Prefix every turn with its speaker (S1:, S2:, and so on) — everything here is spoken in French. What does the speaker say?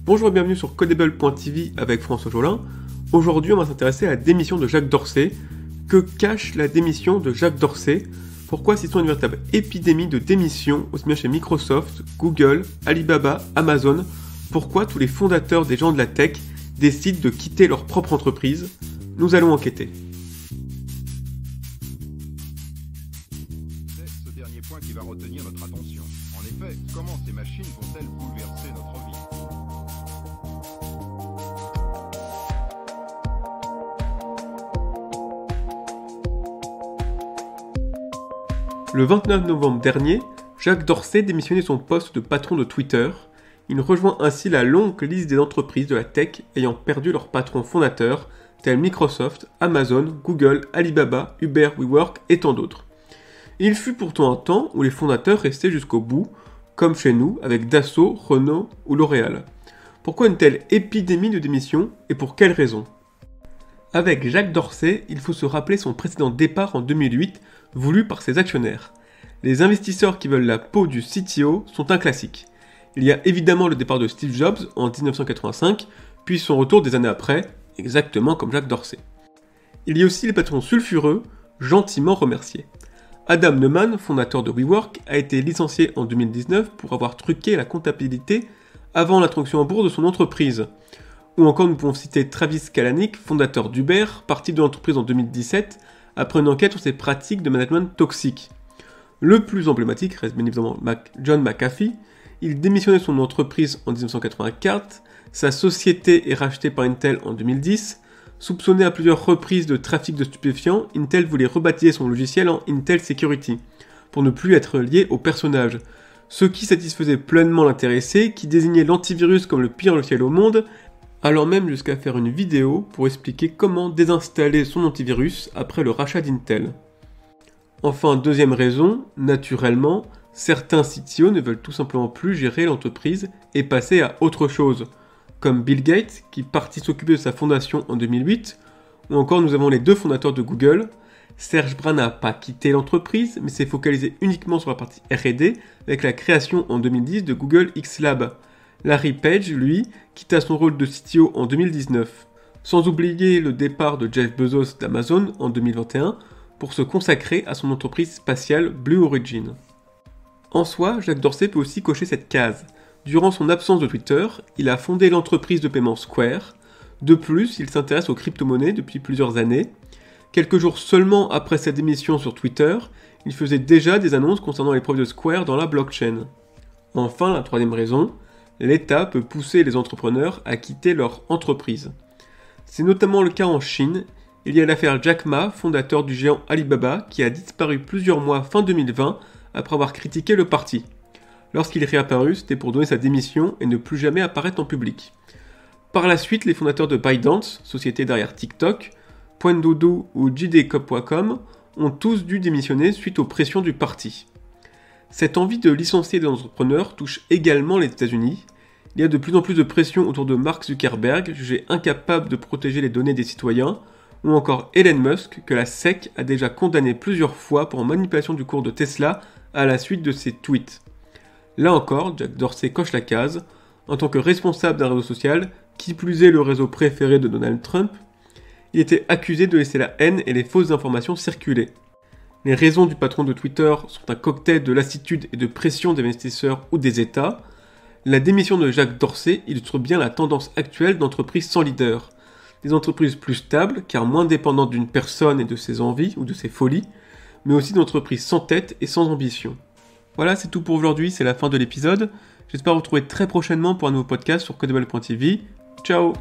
S1: Bonjour et bienvenue sur Codable.tv avec François Jolin. Aujourd'hui, on va s'intéresser à la démission de Jacques Dorsey. Que cache la démission de Jacques Dorsey? Pourquoi c'est une véritable épidémie de démission, aussi bien chez Microsoft, Google, Alibaba, Amazon? Pourquoi tous les fondateurs des gens de la tech décident de quitter leur propre entreprise? Nous allons enquêter.
S2: C'est ce dernier point qui va retenir notre attention. En effet, comment ces machines vont-elles bouleverser notre vie?
S1: Le 29 novembre dernier, Jacques Dorsey démissionnait son poste de patron de Twitter. Il rejoint ainsi la longue liste des entreprises de la tech ayant perdu leur patron fondateur, tels Microsoft, Amazon, Google, Alibaba, Uber, WeWork et tant d'autres. Il fut pourtant un temps où les fondateurs restaient jusqu'au bout, comme chez nous avec Dassault, Renault ou L'Oréal. Pourquoi une telle épidémie de démission et pour quelles raisons? Avec Jacques Dorsey, il faut se rappeler son précédent départ en 2008, voulu par ses actionnaires. Les investisseurs qui veulent la peau du CTO sont un classique. Il y a évidemment le départ de Steve Jobs en 1985, puis son retour des années après, exactement comme Jacques Dorsey. Il y a aussi les patrons sulfureux, gentiment remerciés. Adam Neumann, fondateur de WeWork, a été licencié en 2019 pour avoir truqué la comptabilité avant l'introduction en bourse de son entreprise. Ou encore nous pouvons citer Travis Kalanick, fondateur d'Uber, parti de l'entreprise en 2017 après une enquête sur ses pratiques de management toxiques. Le plus emblématique reste bien évidemment John McAfee. Il démissionnait son entreprise en 1984, sa société est rachetée par Intel en 2010. Soupçonné à plusieurs reprises de trafic de stupéfiants, Intel voulait rebaptiser son logiciel en Intel Security, pour ne plus être lié au personnage. Ce qui satisfaisait pleinement l'intéressé, qui désignait l'antivirus comme le pire logiciel au monde, allant même jusqu'à faire une vidéo pour expliquer comment désinstaller son antivirus après le rachat d'Intel. Enfin, deuxième raison, naturellement, certains CTO ne veulent tout simplement plus gérer l'entreprise et passer à autre chose, comme Bill Gates qui partit s'occuper de sa fondation en 2008, ou encore nous avons les deux fondateurs de Google. Serge Brin n'a pas quitté l'entreprise, mais s'est focalisé uniquement sur la partie R&D avec la création en 2010 de Google X Lab. Larry Page, lui, quitta son rôle de CTO en 2019, sans oublier le départ de Jeff Bezos d'Amazon en 2021 pour se consacrer à son entreprise spatiale Blue Origin. En soi, Jacques Dorsey peut aussi cocher cette case. Durant son absence de Twitter, il a fondé l'entreprise de paiement Square. De plus, il s'intéresse aux crypto-monnaies depuis plusieurs années. Quelques jours seulement après sa démission sur Twitter, il faisait déjà des annonces concernant les projets de Square dans la blockchain. Enfin, la troisième raison, l'État peut pousser les entrepreneurs à quitter leur entreprise. C'est notamment le cas en Chine. Il y a l'affaire Jack Ma, fondateur du géant Alibaba, qui a disparu plusieurs mois fin 2020 après avoir critiqué le parti. Lorsqu'il réapparut, c'était pour donner sa démission et ne plus jamais apparaître en public. Par la suite, les fondateurs de ByteDance, société derrière TikTok, Pinduoduo ou JD.com ont tous dû démissionner suite aux pressions du parti. Cette envie de licencier des entrepreneurs touche également les États-Unis. Il y a de plus en plus de pression autour de Mark Zuckerberg, jugé incapable de protéger les données des citoyens, ou encore Elon Musk, que la SEC a déjà condamné plusieurs fois pour manipulation du cours de Tesla à la suite de ses tweets. Là encore, Jacques Dorsey coche la case. En tant que responsable d'un réseau social, qui plus est le réseau préféré de Donald Trump, il était accusé de laisser la haine et les fausses informations circuler. Les raisons du patron de Twitter sont un cocktail de lassitude et de pression des investisseurs ou des États. La démission de Jacques Dorsey illustre bien la tendance actuelle d'entreprises sans leader. Des entreprises plus stables, car moins dépendantes d'une personne et de ses envies ou de ses folies, mais aussi d'entreprises sans tête et sans ambition. Voilà, c'est tout pour aujourd'hui, c'est la fin de l'épisode. J'espère vous retrouver très prochainement pour un nouveau podcast sur Codable.tv. Ciao!